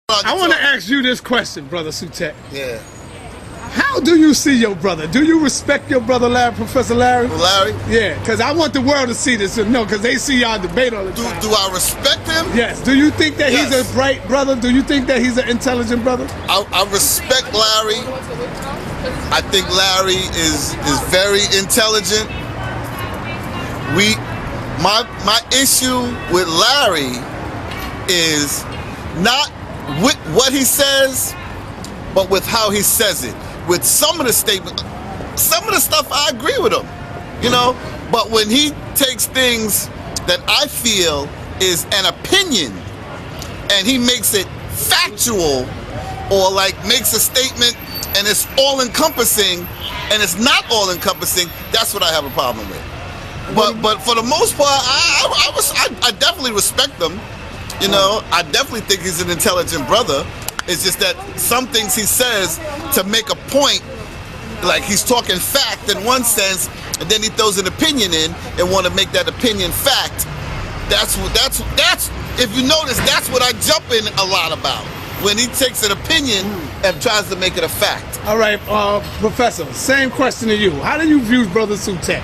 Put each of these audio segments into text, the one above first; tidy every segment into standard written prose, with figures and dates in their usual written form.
I want to ask you this question, Brother Sutek. Yeah. How do you see your brother? Do you respect your brother, Larry, Professor Larry? Larry? Yeah, because I want the world to see this and know, because they see y'all debate all the time. Do I respect him? Yes. Do you think that he's a bright brother? Do you think that he's an intelligent brother? I respect Larry. I think Larry is very intelligent. My issue with Larry is not with what he says, but with how he says it. With some of the statements, some of the stuff I agree with him, you know, but when he takes things that I feel is an opinion and he makes it factual, or like makes a statement and it's all-encompassing and it's not all-encompassing, that's what I have a problem with. But for the most part, I definitely respect him. You know, I definitely think he's an intelligent brother. It's just that some things he says to make a point, like he's talking fact in one sense, and then he throws an opinion in and want to make that opinion fact. That's if you notice, that's what I jump in a lot about. When he takes an opinion and tries to make it a fact. All right, Professor, same question to you. How do you view Brother Sutek?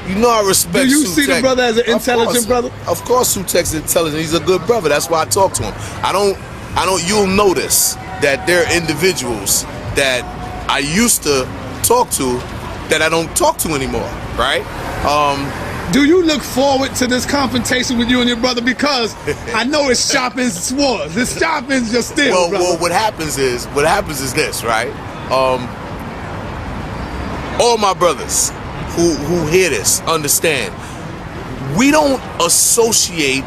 You know I respect Sutek. Do you see the brother as an intelligent brother? Of course Sutek's intelligent. He's a good brother. That's why I talk to him. You'll notice that there are individuals that I used to talk to that I don't talk to anymore, right? Do you look forward to this confrontation with you and your brother? Because I know it's sharpens swords. It's sharpens your steel, brother. Well, what happens is this, right? All my brothers who hear this understand, we don't associate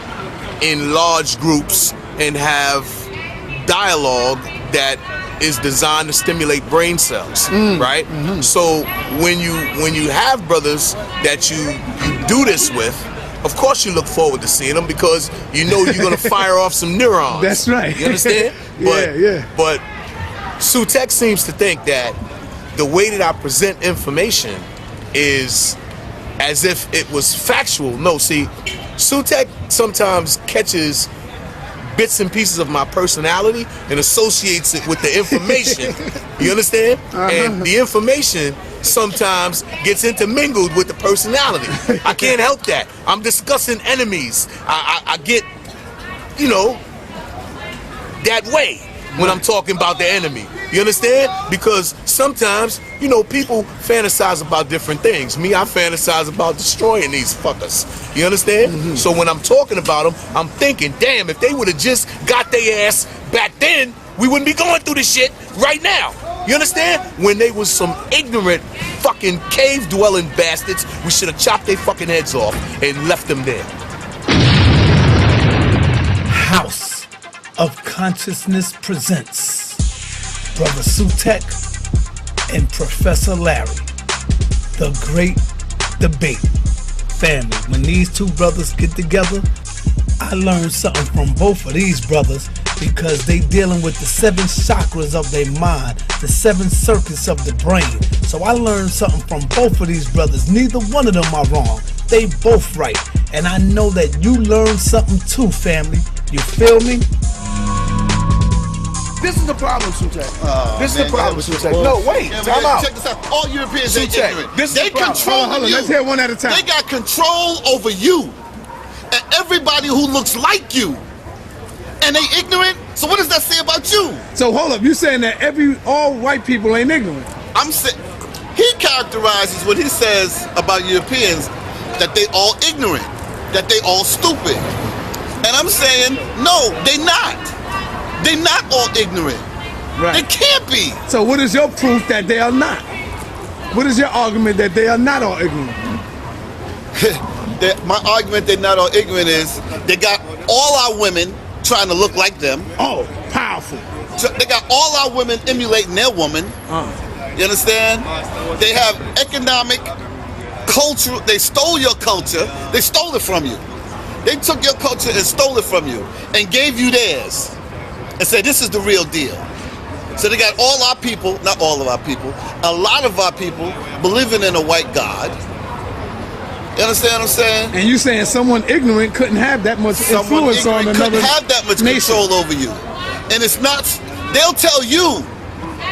in large groups and have dialogue that is designed to stimulate brain cells, right? Mm-hmm. So when you have brothers that you do this with, of course you look forward to seeing them, because you know you're gonna fire off some neurons. That's right. You understand? But Sutek seems to think that the way that I present information is as if it was factual. No, see, Sutek sometimes catches bits and pieces of my personality and associates it with the information. You understand? And the information sometimes gets intermingled with the personality. I can't help that. I'm discussing enemies. I get, you know, that way when I'm talking about the enemy. You understand? Because sometimes, you know, people fantasize about different things. Me, I fantasize about destroying these fuckers. You understand? Mm-hmm. So when I'm talking about them, I'm thinking, damn, if they would have just got their ass back then, we wouldn't be going through this shit right now. You understand? When they was some ignorant fucking cave-dwelling bastards, we should have chopped their fucking heads off and left them there. House of Consciousness presents Brother Sutek and Professor Larry, the great debate. Family, when these two brothers get together, I learned something from both of these brothers, because they dealing with the 7 chakras of their mind, the 7 circuits of the brain. So I learned something from both of these brothers. Neither one of them are wrong. They both right. And I know that you learned something too, family. You feel me? This is the problem, Sutek. This is the problem, Sutek. No, wait, time out. Check this out. All Europeans are ignorant. They control Hold on, you. let's hear one at a time. They got control over you and everybody who looks like you. And they ignorant. So what does that say about you? So hold up, you saying that all white people ain't ignorant? I'm saying he characterizes what he says about Europeans, that they all ignorant, that they all stupid. And I'm saying, no, they not. They're not all ignorant. Right. They can't be. So what is your proof that they are not? What is your argument that they are not all ignorant? My argument they're not all ignorant is they got all our women trying to look like them. Oh, powerful. So they got all our women emulating their woman. You understand? They have economic, culture. They stole your culture. They stole it from you. They took your culture and stole it from you and gave you theirs and said, this is the real deal. So they got all our people, not all of our people, a lot of our people believing in a white God. You understand what I'm saying? And you saying someone ignorant couldn't have that much influence on another couldn't have that much nation. control over you. And it's not, they'll tell you,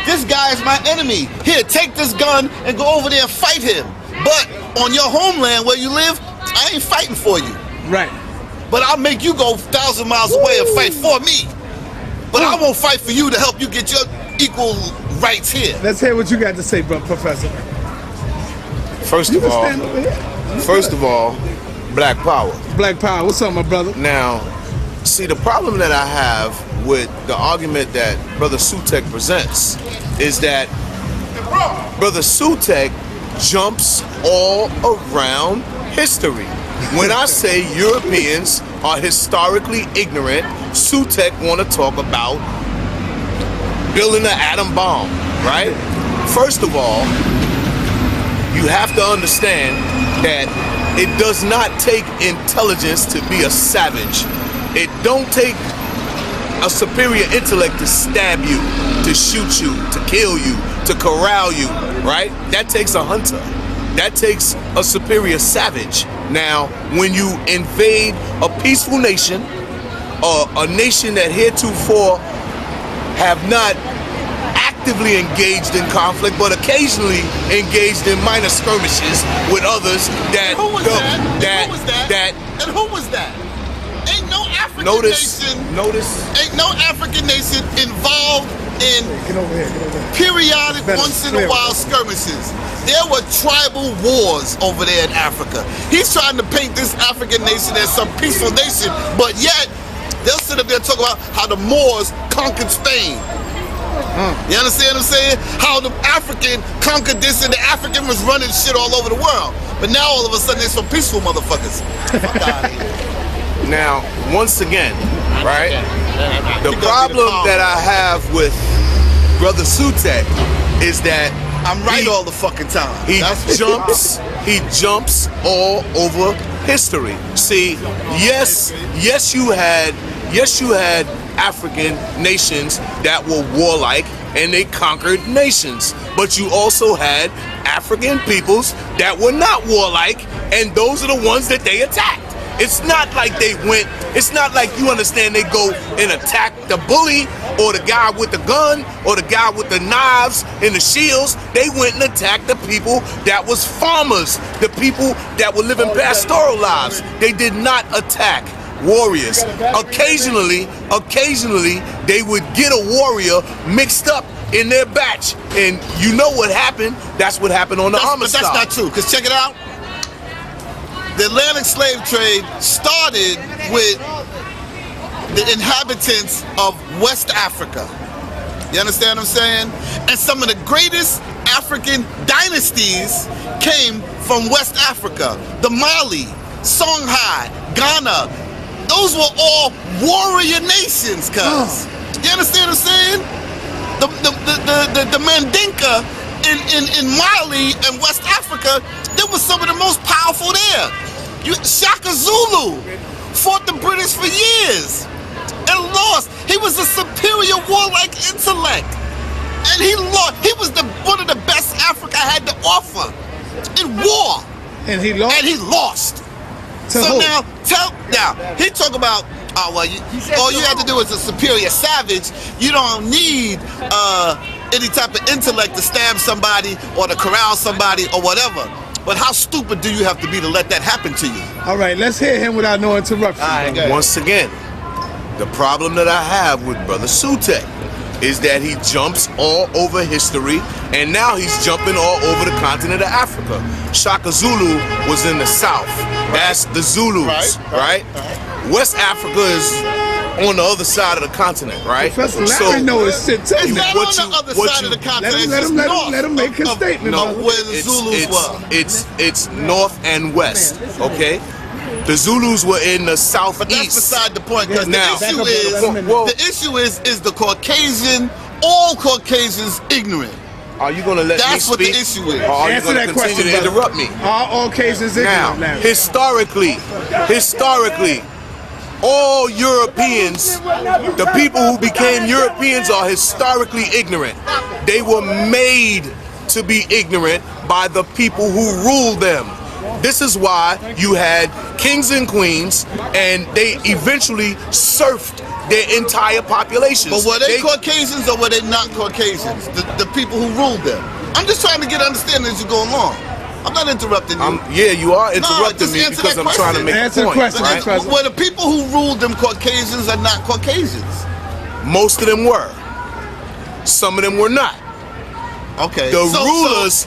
this guy is my enemy. Here, take this gun and go over there and fight him. But on your homeland where you live, I ain't fighting for you. Right. But I'll make you go 1,000 miles away and fight for me. But I won't fight for you to help you get your equal rights here. Let's hear what you got to say, bro, Professor. First of all, Black Power. Black Power. What's up, my brother? Now, see, the problem that I have with the argument that Brother Sutek presents is that Brother Sutek jumps all around history. When I say Europeans are historically ignorant, Sutek want to talk about building an atom bomb, right? First of all, you have to understand that it does not take intelligence to be a savage. It don't take a superior intellect to stab you, to shoot you, to kill you, to corral you, right? That takes a hunter. That takes a superior savage. Now, when you invade a peaceful nation, a nation that heretofore have not actively engaged in conflict, but occasionally engaged in minor skirmishes with others that... And who was that? And who was that? Ain't no African ain't no African nation involved in periodic, once in a while skirmishes. There were tribal wars over there in Africa. He's trying to paint this African nation as some peaceful nation, but yet they'll sit up there and talk about how the Moors conquered Spain. You understand what I'm saying? How the African conquered this and the African was running shit all over the world. But now all of a sudden they're some peaceful motherfuckers. Fuck out of here. Now, once again, right? The problem that I have with Brother Sutek is that I'm right all the fucking time. He jumps all over history. See, yes, you had African nations that were warlike and they conquered nations, but you also had African peoples that were not warlike, and those are the ones that they attacked. It's not like it's not like, you understand, they go and attack the bully or the guy with the gun or the guy with the knives and the shields. They went and attacked the people that was farmers, the people that were living pastoral lives. They did not attack warriors. Occasionally, they would get a warrior mixed up in their batch. And you know what happened? That's what happened on the Amistad. But that's not true, because check it out. The Atlantic slave trade started with the inhabitants of West Africa. You understand what I'm saying? And some of the greatest African dynasties came from West Africa. The Mali, Songhai, Ghana. Those were all warrior nations, cuz. You understand what I'm saying? The Mandinka in Mali and West Africa, they were some of the most powerful there. Shaka Zulu fought the British for years and lost. He was a superior warlike intellect, and he lost. He was one of the best Africa had to offer in war, and he lost. So now he talk about, all you have to do is a superior savage. You don't need any type of intellect to stab somebody or to corral somebody or whatever. But how stupid do you have to be to let that happen to you? All right, let's hear him without no interruption. Once again, the problem that I have with Brother Sutek is that he jumps all over history, and now he's jumping all over the continent of Africa. Shaka Zulu was in the south. That's the Zulus, right? West Africa is on the other side of the continent, right? Professor Larry knows his shit too. Is that on the other side of the continent? Let him make his statement. No, where the Zulus were. It's north and west, okay? The Zulus were in the southeast. But that's beside the point, because the issue is the Caucasian, all Caucasians ignorant. Are you gonna let me speak? That's what the issue is. Or are Answer you gonna that question, continue to interrupt me? Are all Caucasians ignorant, Now, Larry? historically, all Europeans, the people who became Europeans are historically ignorant. They were made to be ignorant by the people who ruled them. This is why you had kings and queens, and they eventually serfed their entire population. But were they Caucasians or were they not Caucasians? The people who ruled them. I'm just trying to get understanding as you go along. I'm not interrupting you. Yeah, you are interrupting me because I'm trying to make a point. Question, right? Were the people who ruled them Caucasians or not Caucasians? Most of them were. Some of them were not. Okay. The rulers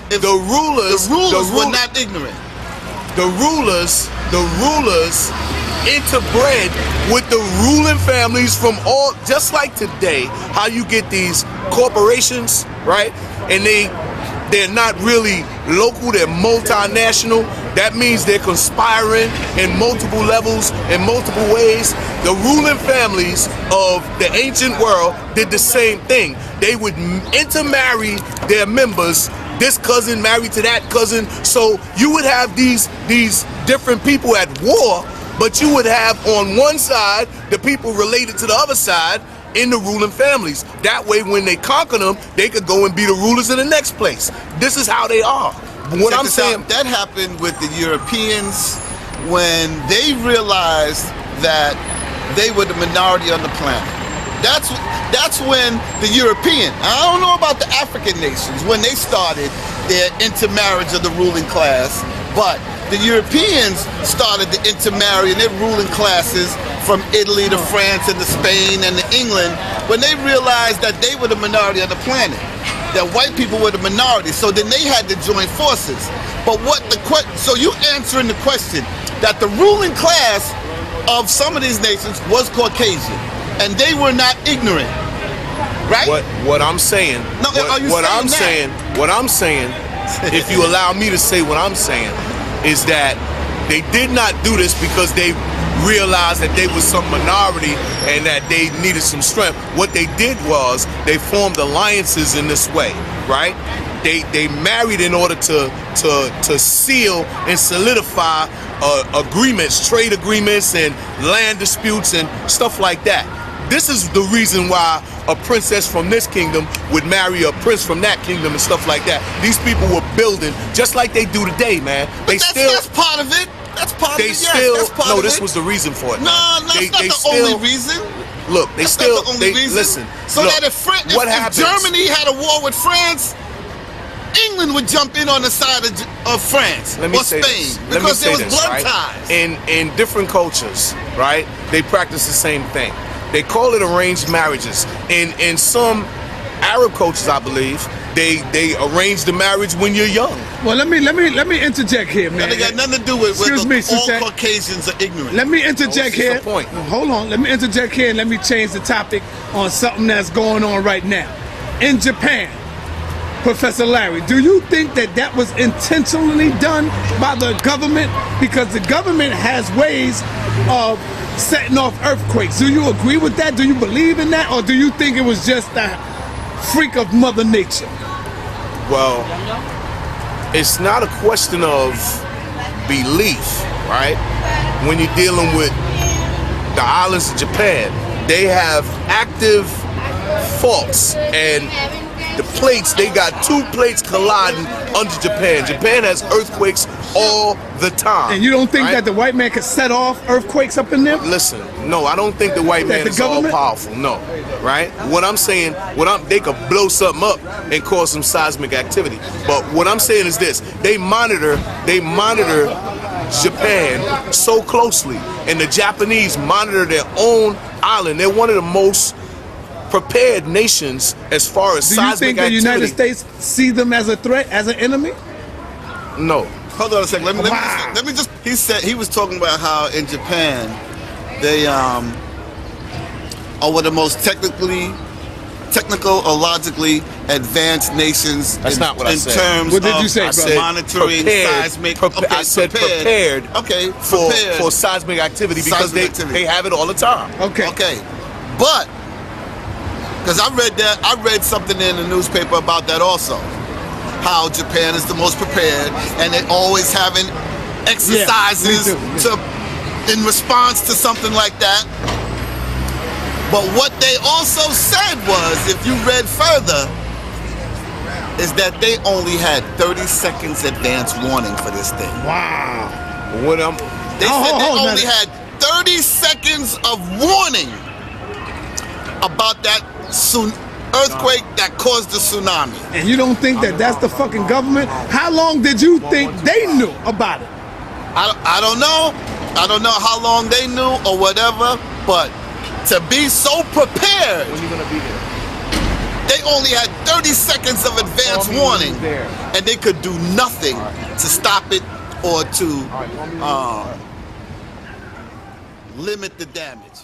were not ignorant. The rulers interbred with the ruling families from all, just like today, how you get these corporations, right? And they're not really local, they're multinational. That means they're conspiring in multiple levels, in multiple ways. The ruling families of the ancient world did the same thing. They would intermarry their members, this cousin married to that cousin. So you would have these different people at war, but you would have on one side the people related to the other side in the ruling families. That way, when they conquer them, they could go and be the rulers in the next place. This is how they are. What I'm saying, that happened with the Europeans when they realized that they were the minority on the planet. That's when the European, I don't know about the African nations, when they started their intermarriage of the ruling class, but the Europeans started to intermarry in their ruling classes from Italy to France and to Spain and to England when they realized that they were the minority on the planet, that white people were the minority. So then they had to join forces. But so you answering the question that the ruling class of some of these nations was Caucasian and they were not ignorant, right? What I'm saying, what I'm saying, if you allow me to say what I'm saying, is that they did not do this because they realized that they was some minority and that they needed some strength. What they did was they formed alliances in this way, right? They married in order to seal and solidify agreements, trade agreements and land disputes and stuff like that. This is the reason why a princess from this kingdom would marry a prince from that kingdom and stuff like that. These people were building just like they do today, man. That's part of it. That's part of it. This was the reason for it. No, that's not the only reason. Look, Not the only reason. Listen. So look, that if Germany had a war with France, England would jump in on the side of France or Spain because there was blood ties. In different cultures, right? They practice the same thing. They call it arranged marriages. In some Arab cultures, I believe, they arrange the marriage when you're young. Well, let me interject here, man. That got nothing to do with Excuse me, all Sutek. Caucasians are ignorant. Let me interject here. The point. Hold on. Let me interject here and let me change the topic on something that's going on right now. In Japan, Professor Larry, do you think that was intentionally done by the government? Because the government has ways of setting off earthquakes. Do you agree with that? Do you believe in that? Or do you think it was just a freak of Mother Nature? Well, it's not a question of belief, right? When you're dealing with the islands of Japan, they have active faults and the plates, they got two plates colliding under Japan. Japan has earthquakes all the time. And you don't think that the white man could set off earthquakes up in there? Listen, no, I don't think the white man is all powerful, no, right? What I'm saying, they could blow something up and cause some seismic activity. But what I'm saying is this, they monitor Japan so closely, and the Japanese monitor their own island. They're one of the most prepared nations as far as seismic activity. Do you think the United States see them as a threat, as an enemy? No. Hold on a second. Let me just. He was talking about how in Japan they are one of the most technical or logically advanced nations. That's not what I said. In terms what did you say, of monitoring seismic. I said prepared. Okay. For seismic activity because they have it all the time. Okay. But because I read something in the newspaper about that also. How Japan is the most prepared, and they're always having exercises in response to something like that. But what they also said was, if you read further, is that they only had 30 seconds advance warning for this thing. Wow. They said they only had 30 seconds of warning about that earthquake that caused the tsunami. And you don't think that that's the fucking government? How long did you think they knew about it? I don't know. I don't know how long they knew or whatever, but to be so prepared, When you gonna be there? they only had 30 seconds of advance Call me when warning, you're there. and they could do nothing to stop it or to All right, call me when you're there. limit the damage.